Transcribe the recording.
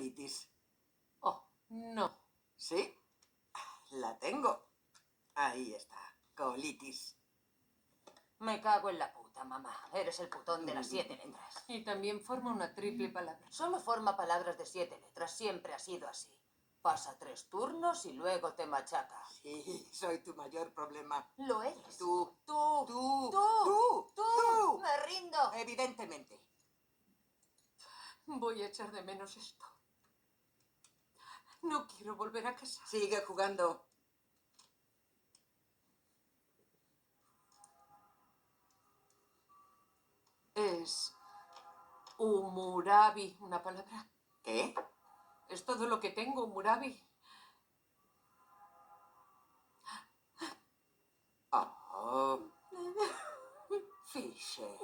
colitis. Oh, no. ¿Sí? La tengo. Ahí está. Colitis. Me cago en la puta, mamá. Eres el putón de las 7 letras. Y también forma una triple palabra. Solo forma palabras de 7 letras. Siempre ha sido así. Pasa 3 turnos y luego te machaca. Sí, soy tu mayor problema. Lo eres. Tú. Me rindo. Evidentemente. Voy a echar de menos esto. No quiero volver a casa. Sigue jugando. Es umurabi, una palabra. ¿Qué? Es todo lo que tengo, umurabi. Oh. Fisher.